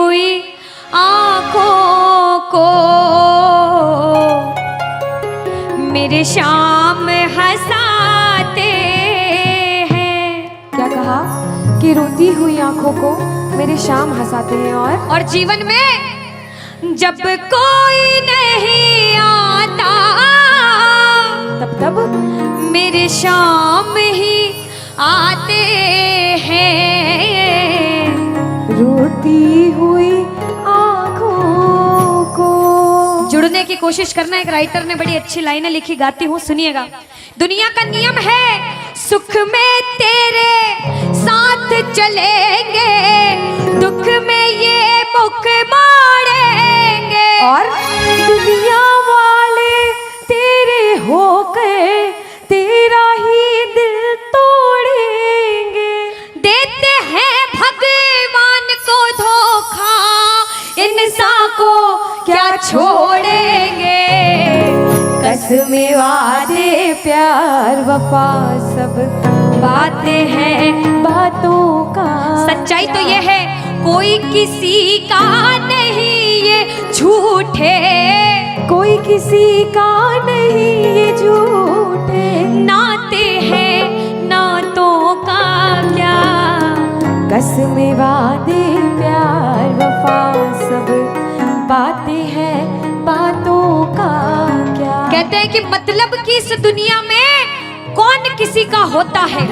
हुई आंखों को मेरे शाम हंसाते हैं। क्या कहा कि रोती हुई आंखों को मेरे शाम हंसाते हैं। और जीवन में जब कोई नहीं आता तब मेरे शाम ही आते हैं। रोती हुई आंखों को। जुड़ने की कोशिश करना। एक राइटर ने बड़ी अच्छी लाइनें लिखी, गाती हूँ, सुनिएगा। दुनिया का नियम है सुख में तेरे साथ चलेंगे, दुख में ये मुख मोड़ेंगे। और दुनिया वाले तेरे होकर तेरा ही दिल तोड़ेंगे। देते हैं भगवान को धोखा, इंसान को क्या छोड़ेंगे। कसमें वादे प्यार वफा सब बातें हैं बातों का। सच्चाई तो ये है कोई किसी का नहीं ये झूठे, कोई किसी का नहीं ये झूठे। नाते हैं नातों का क्या। कसमें वादे प्यार वफा सब बातें हैं बातों का क्या। कहते हैं कि मतलब की इस दुनिया में कौन किसी का होता है,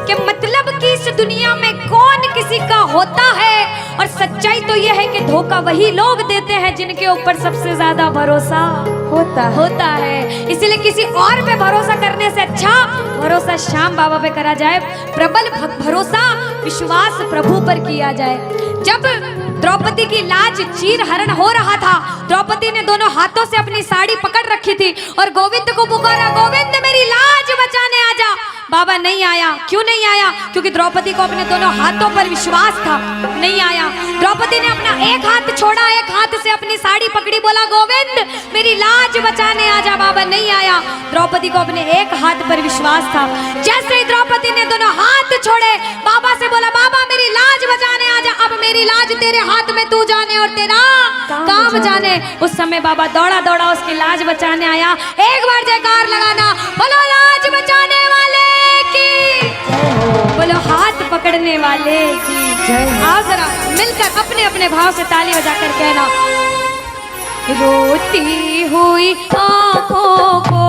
कि मतलब कि इस दुनिया में कौन किसी का होता है। और सच्चाई तो यह है कि धोखा वही लोग देते हैं जिनके ऊपर सबसे ज्यादा भरोसा होता है। इसलिए किसी और पे भरोसा करने से अच्छा भरोसा श्याम बाबा पे करा जाए। प्रबल भरोसा विश्वास प्रभु पर किया जाए। जब द्रौपदी की लाज चीर हरण हो रहा था, द्रौपदी ने दोनों हाथों से अपनी साड़ी पकड़ रखी थी और गोविंद को पुकारा, गोविंद मेरी लाज बचाने आजा। बाबा नहीं आया। क्यों नहीं आया? क्योंकि द्रौपदी को अपने दोनों हाथों पर विश्वास था। नहीं आया। द्रौपदी ने अपना एक हाथ छोड़ा, एक हाथ से अपनी साड़ी पकड़ी, बोला गोविंद मेरी लाज बचाने आजा। बाबा नहीं आया। द्रौपदी को अपने एक हाथ पर विश्वास था। जैसे ही द्रौपदी ने दोनों हाथ छोड़े, बाबा से बोला बाबा मेरी लाज बचाने आजा। अब मेरी लाज तेरे हाथ में, तू जाने और तेरा काम जाने। उस समय बाबा दौड़ा दौड़ा उसकी लाज बचाने आया। एक बार जयकार लगाना, बोलो लाज बचाने वाले की, बोलो हाथ पकड़ने वाले की जय। आओ जरा मिलकर अपने अपने भाव से ताली बजाकर कहना, रोती हुई आंखों को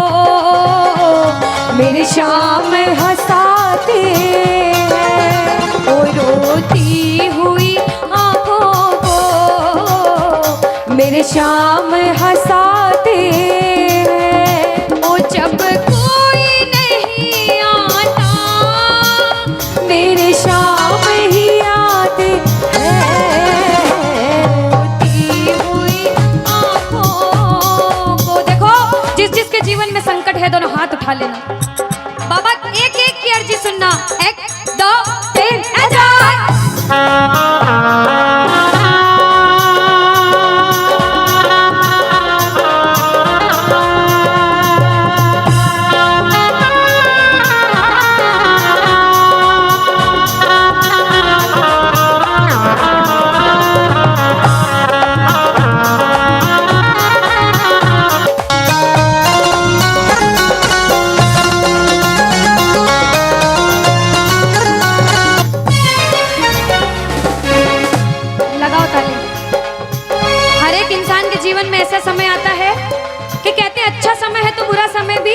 मेरे शाम हंसाते हैं। ओ रोती हुई आंखों को मेरे शाम हंसाते हैं। ओ जब कोई नहीं आता मेरे शाम ही आते हैं। रोती हुई आंखों को। देखो जिस जिसके जीवन में संकट है दोनों हाथ उठा लेना। बाबा एक एक की अर्जी सुनना। 1 2 3 जीवन में ऐसा समय आता है कि कहते हैं अच्छा समय है तो बुरा समय भी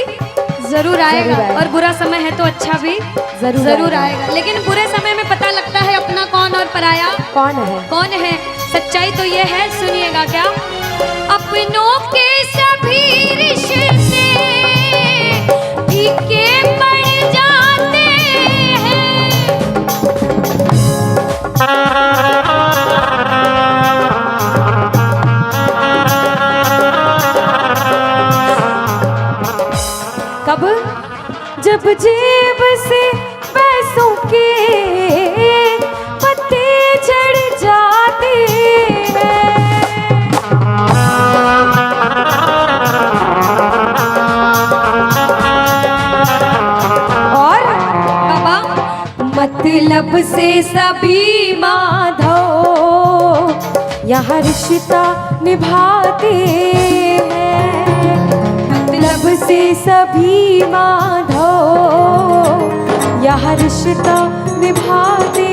जरूर आएगा, और बुरा समय है तो अच्छा भी जरूर आएगा। लेकिन बुरे समय में पता लगता है अपना कौन और पराया कौन है। सच्चाई तो ये है, सुनिएगा क्या, अपनों के सभी रिश्ते फीके पड़ जाते हैं। कब? जब जेब से पैसों के पत्ते झड़ जाते हैं। और बाबा मतलब से सभी माधव यहाँ रिश्ता निभाते हैं, मतलब से सभी माधो यहाँ रिश्ता निभाते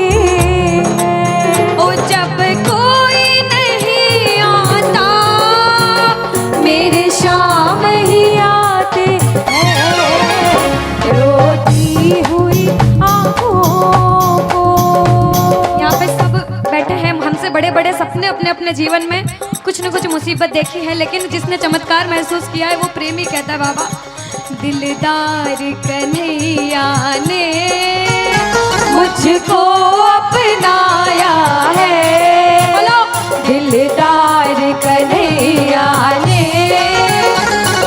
हैं। ओ जब कोई नहीं आता मेरे शाम ही आते हैं, रोती हुई आँखों को। यहाँ पे सब बैठे हैं, हमसे बड़े बड़े सपने अपने अपने जीवन में कुछ न कुछ मुसीबत देखी है, लेकिन जिसने चमत्कार महसूस किया है वो प्रेमी कहता है बाबा, दिलदार कन्हैया ने मुझको अपनाया है, बोलो दिलदार कन्हैया ने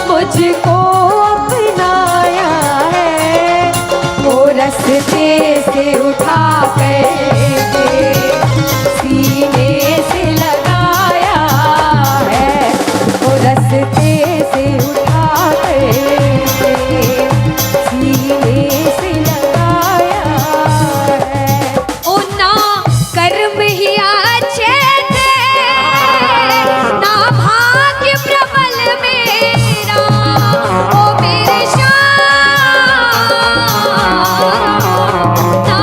मुझको अपनाया है, वो रस्ते से उठा कर सीने से लगाया है, वो रस्ते से उठा कर सीने से लगाया है। ओ ना कर्म ही अच्छे थे, ना भाग्य प्रबल मेरा, ओ मेरे श्याम, ना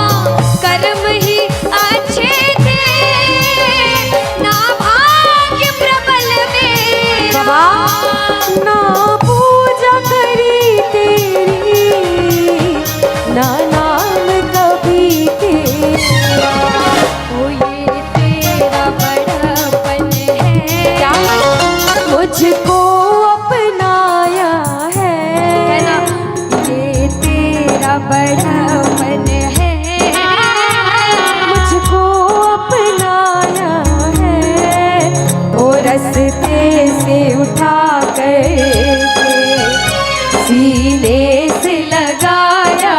कर्म ही अच्छे थे, ना भाग्य प्रबल मेरा। बाबा ना पूजा करी तेरी, ना नाम कभी तेरा, ओ ये तेरा बड़पन है, क्या मुझको अपनाया है, कहना ये तेरा बड़पन है, मुझको अपनाया है, वो रस्ते से उठा कर सीने से लगाया,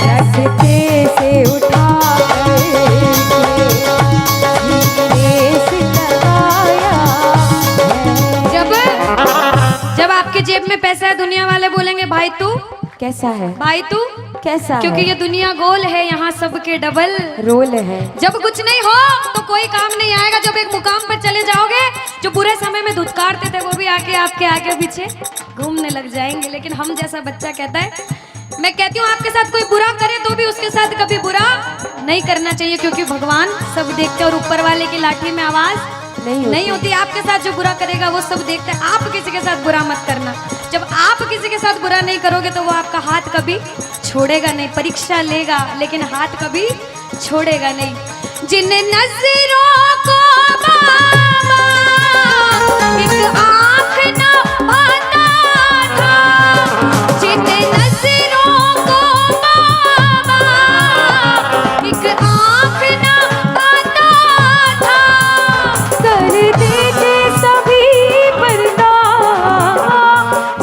रस्ते से उठा कर सीने से लगाया है। जब आपके जेब में पैसा है दुनिया वाले बोलेंगे भाई तू, कैसा है, भाई तू, कैसा क्योंकि है? ये दुनिया गोल है, यहाँ सबके डबल रोल है। जब कुछ नहीं हो तो कोई काम नहीं आएगा, जब एक मुकाम पर चले जाओगे जो बुरे समय में धुतकारते थे वो भी आके आपके आगे पीछे घूमने लग जाएंगे। लेकिन हम जैसा बच्चा कहता है, मैं कहती हूँ आपके साथ कोई बुरा करे तो भी उसके साथ कभी बुरा नहीं करना चाहिए, क्योंकि भगवान सब देखते हैं और ऊपर वाले की लाठी में आवाज नहीं होती। आपके साथ जो बुरा करेगा वो सब देखते हैं, आप किसी के साथ बुरा मत करना। जब आप किसी के साथ बुरा नहीं करोगे तो वो आपका हाथ कभी छोड़ेगा नहीं, परीक्षा लेगा लेकिन हाथ कभी छोड़ेगा नहीं। जिन नजरों को बाबा एक आँख न पाता था, जिन नजरों को बाबा एक आँख न पाता था, कर देते सभी पर्दा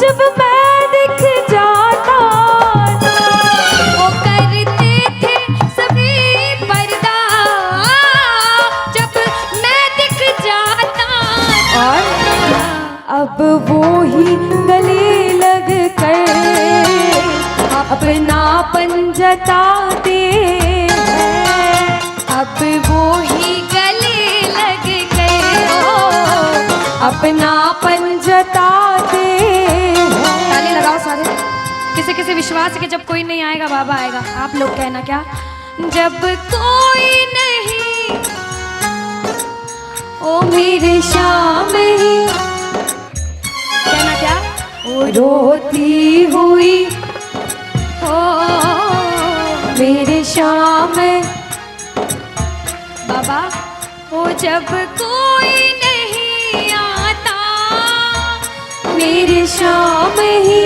जब मैं दिख जाता था, वो करते थे सभी पर्दा जब मैं दिख जाता था। और अब वो ही गले लग कर अपनापन जताते हैं, अब वो ही गले लग गए, अपनापन जताते हैं। ताली लगाओ सारे। किसी किसी विश्वास के जब कोई नहीं आएगा बाबा आएगा। आप लोग कहना क्या, जब कोई नहीं ओ मेरे शाम ही, कहना क्या, ओ रोती हुई हो मेरे शाम, बाबा हो जब कोई नहीं आता मेरे शाम ही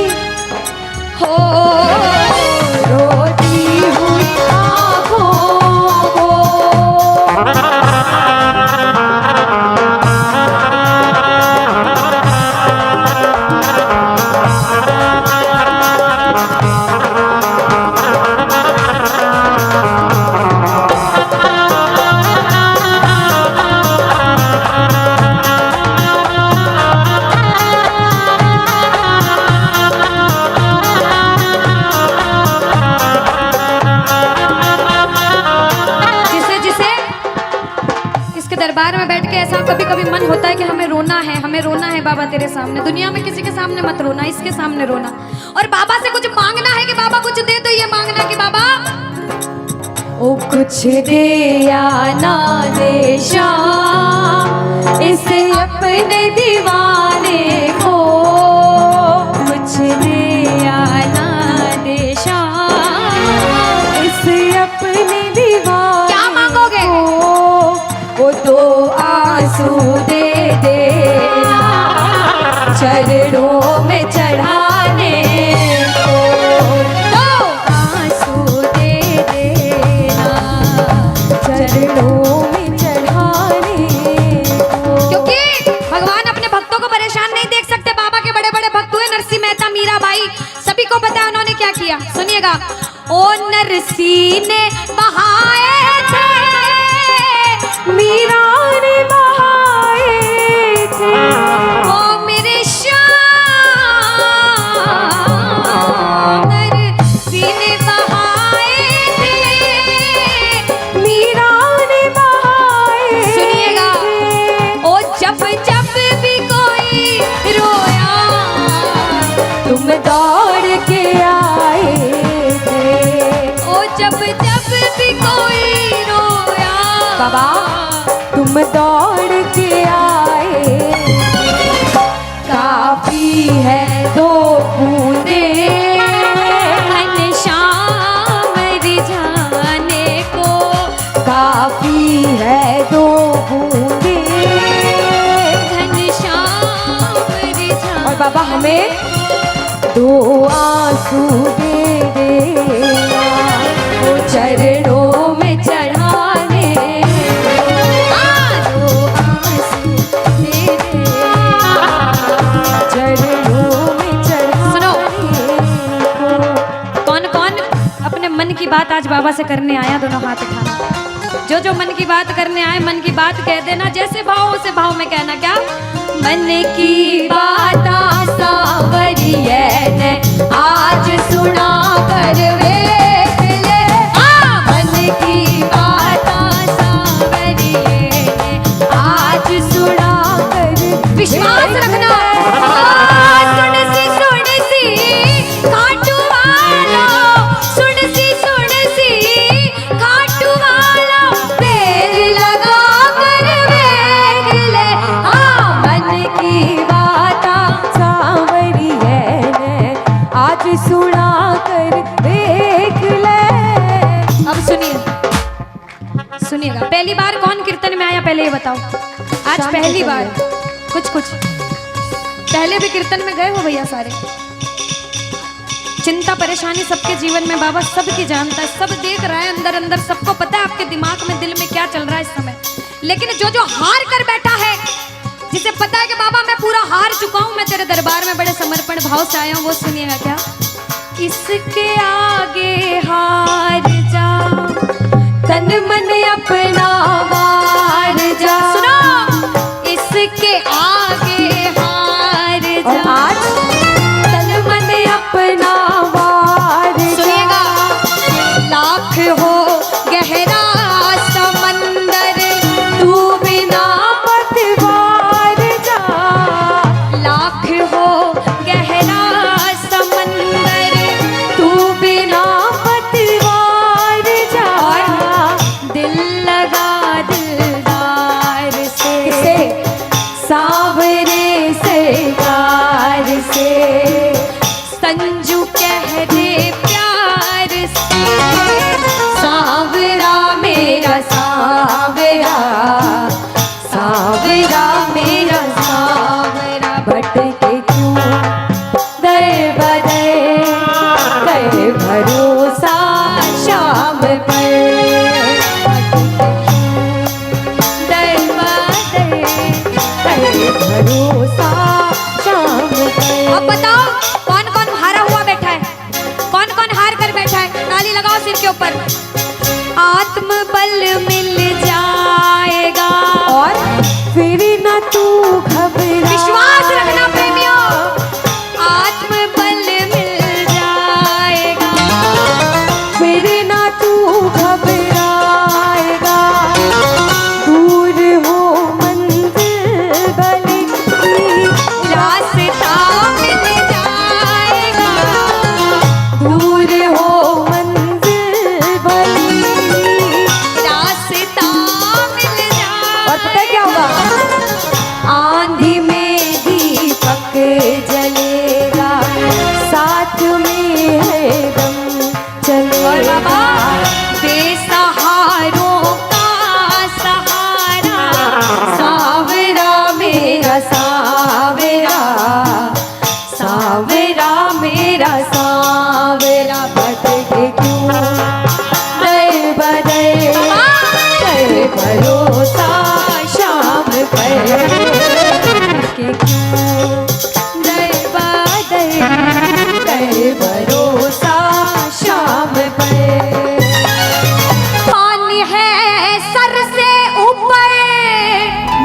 हो, रोती हुई आँखों को। दरबार में बैठ के ऐसा कभी कभी मन होता है कि हमें रोना है बाबा तेरे सामने। दुनिया में किसी के सामने मत रोना, इसके सामने रोना। और बाबा से कुछ मांगना है कि बाबा कुछ दे, तो ये मांगना कि बाबा ओ कुछ दे या ना दे श्याम इस अपने दीवाने को, कुछ दे या ना दे श्याम इस अपने दीवाने। क्या मांगोगे? वो तो आंसू दे देना चरणों में चढ़ाने को, तो आंसू दे देना चरणों में चढ़ाने को। क्योंकि भगवान अपने भक्तों को परेशान नहीं देख सकते। बाबा के बड़े बड़े भक्त हुए नरसिंह मेहता, मीराबाई, सभी को पता है उन्होंने क्या किया। सुनिएगा। ओ नरसिंह ने बहाए थे, मीरा ने बहाए थे, ओ मेरे श्याम नरसिंह ने बहाए थे, मीरा ने बहाए। सुनिएगा। ओ जब जब भी कोई रोया तुम दौड़ के आए थे, ओ जब जब भी कोई रोया बाबा तुम दौड़ के आए। काफी है दो बूंदे घनश्याम रिझाने को, काफी है दो बूंदे। घनश्याम रिझाने। और बाबा हमें दो आंसू दे देना वो चरणों में चढ़ाने को, दो आंसू दे देना चरणों में चढ़ाने को। कौन कौन अपने मन की बात आज बाबा से करने आया? दोनों हाथ उठाना। जो जो मन की बात करने आए, मन की बात कह देना। जैसे भाव उसे भाव में कहना। क्या? मन की बात सावरिये ने आज सुना कर वेख ले। मन की बात सावरिये ने आज सुना कर। विश्वास रखना। सुन सी खाटू वाला, सुन सी खाटू वाला, देर लगा कर वेख ले। मन की बात सांवरिये ने आज सुना कर देख ले। अब सुनिएगा। पहली बार कौन कीर्तन में आया पहले ये बताओ। आज शाम पहली को बार। कुछ पहले भी कीर्तन में गए हो भैया सारे? चिंता परेशानी सबके जीवन में बाबा सबकी जानता है, सब देख रहा है अंदर अंदर, सबको पता है आपके दिमाग में दिल में क्या चल रहा है इस समय। लेकिन जो जो हार कर बैठा है, जिसे पता है कि बाबा मैं पूरा हार चुका हूं, मैं तेरे दरबार में बड़े समर्पण भाव से आया हूं, वो सुनिएगा। क्या? इसके आगे हार जा, तन मन अपना वार जा। सुनो। इसके आगे हार और जा। आज तन मन अपना वार जा। सुनिएगा। लाख हो गहरा समंदर, तू बिना पतवार जा। लाख हो गहरा समंदर, तू बिना पतवार जा। दिल लगा दे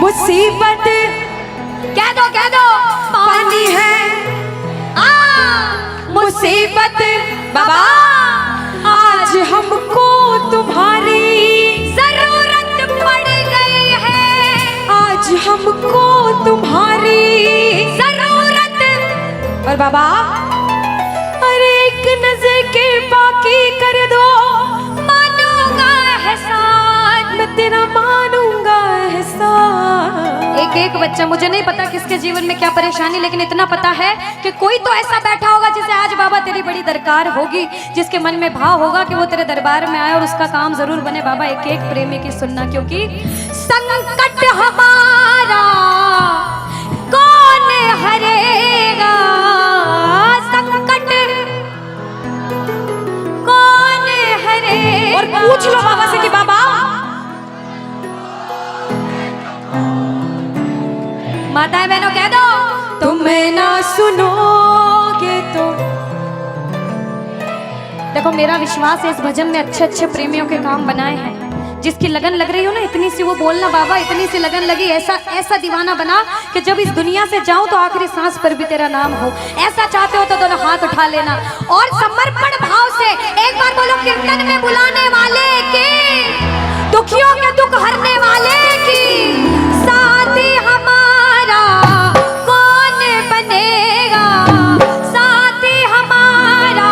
मुसीबत कह दो पानी है, मुसीबत बाबा आज हमको तुम्हारी जरूरत पड़ गई है, आज हमको तुम्हारी जरूरत। और बाबा अरे एक नजर के बाकी कर दो, मानूंगा एहसान, मैं तेरा मानूंगा एहसान। एक बच्चा, मुझे नहीं पता किसके जीवन में क्या परेशानी, लेकिन इतना पता है कि कोई तो ऐसा बैठा होगा जिसे आज बाबा तेरी बड़ी दरकार होगी, जिसके मन में भाव होगा कि वो तेरे दरबार में आए और उसका काम जरूर बने। बाबा एक एक प्रेमी की सुनना, क्योंकि संकट हमारा कौन हरेगा, संकट कौन हरेगा। और पूछ लो बाबा से कि बाबा माताएं बहनों कह दो, तुम ना सुनोगे तो। देखो मेरा विश्वास है इस भजन में अच्छे अच्छे प्रेमियों के काम बनाए हैं। जिसकी लगन लग रही हो ना, इतनी सी वो बोलना बाबा, इतनी सी लगन लगी, ऐसा ऐसा दीवाना बना कि जब इस दुनिया से जाऊं तो आखिरी सांस पर भी तेरा नाम हो। ऐसा चाहते हो तो दोनों हाथ उठा लेना और समर्पण भाव से एक बार बोलो, कीर्तन में बुलाने वाले की, दुखियों के दुख हरने वाले की, साथी हमारा कौन बनेगा, साथी हमारा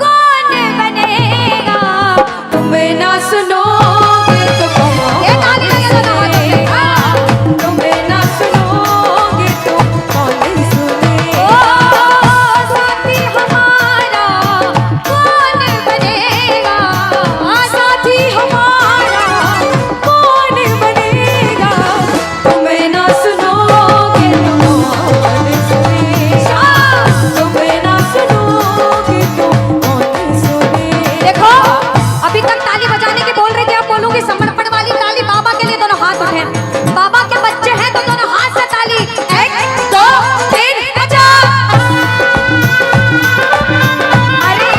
कौन बनेगा। तुम ना सुनोगे तो कौन सुनेगा, तुम ना सुनोगे तो कौन सुनेगा। साथी हमारा कौन बनेगा, साथी हमारा कौन बनेगा, तुम ना सुनोगे तो कौन सुनेगा, तुम ना सुनोगे तो कौन सुनेगा। देखो अभी तक ताली बजाने की बोल रही थी, अब बोलूंगी समर्पण वाली ताली। बाबा के लिए दोनों हाथ उठे, बाबा के बच्चे हैं तो दोनों हाथ से ताली, 1 2 3 बजा। अरे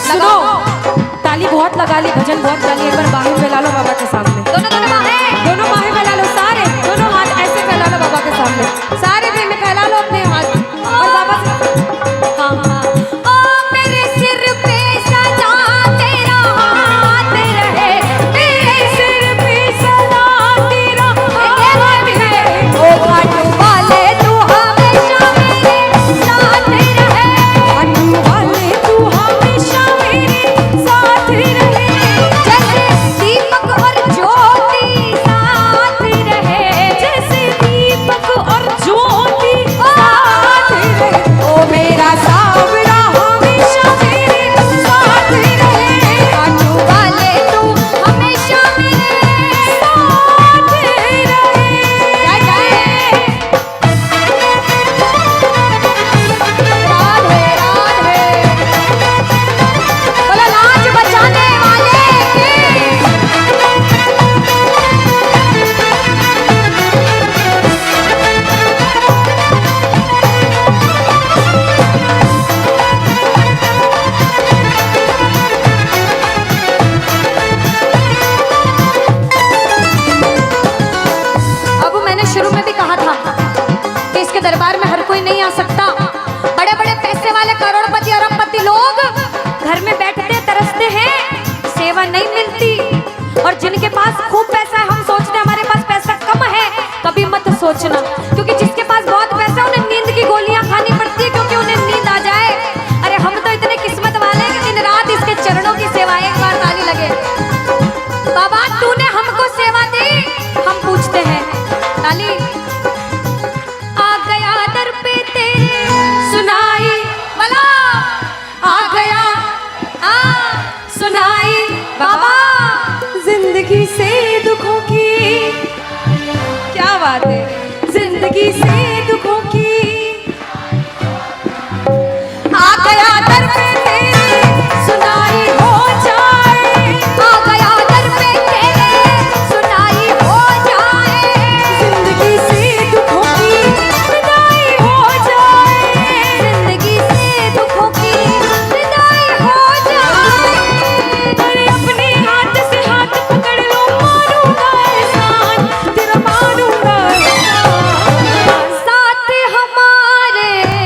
सुनो, ताली बहुत लगा ली, भजन बहुत गा ली, एक बार बाहें फैला लो बाबा के सामने। दोनों दोनों बाहें, दोनों बाहें फैला लो, सारे दोनों हाथ ऐसे फैला लो बाबा के सामने, सारे प्रेमी फैला लो अपने हाथ और बाबा से हाँ हाँ। ओ मेरे सिर पे सदा तेरा हाथ रहे, मेरे सिर पे सदा तेरा हाथ रहे, ओ घाटू वाले तू हमेशा मेरे साथ रहे, घाटू वाले तू हमेशा मेरे साथ रहे, जैसे दीपक और ज्योति साथ रहे, जैसे दीपक और ज्योति साथ रहे, ओ मेरा सावरा हमेशा मेरे साथ रहे, घाटू वाले तू हमेशा मेरे साथ रहे। जय जय राधे राधे, बोलो लाज बचाने वाले की। अब मैंने शुरू में भी कहा था कि इसके दरबार में हर कोई नहीं आ सकता। बड़े बड़े पैसे वाले करोड़पति अरबपति लोग घर में बैठते तरसते हैं, सेवा नहीं मिलती। और जिनके पास खूब पैसा है, हम सोचते हैं हमारे पास पैसा कम है, कभी मत सोचना, क्योंकि जिसके पास बहुत पैसा है उन्हें नींद की गोलियां खानी पड़ती है, क्योंकि उन्हें नींद आ जाए। अरे हम तो इतने किस्मत वाले हैं कि दिन रात इसके चरणों की सेवा, एक बार ताली लगे। बाबा तूने हमको सेवा दी, हम पूछते हैं ताली। आ गया दर पे तेरे सुनाई वाला, आ गया सुनाई बाबा। जिंदगी से दुखों की, क्या बात है, जिंदगी से दुखों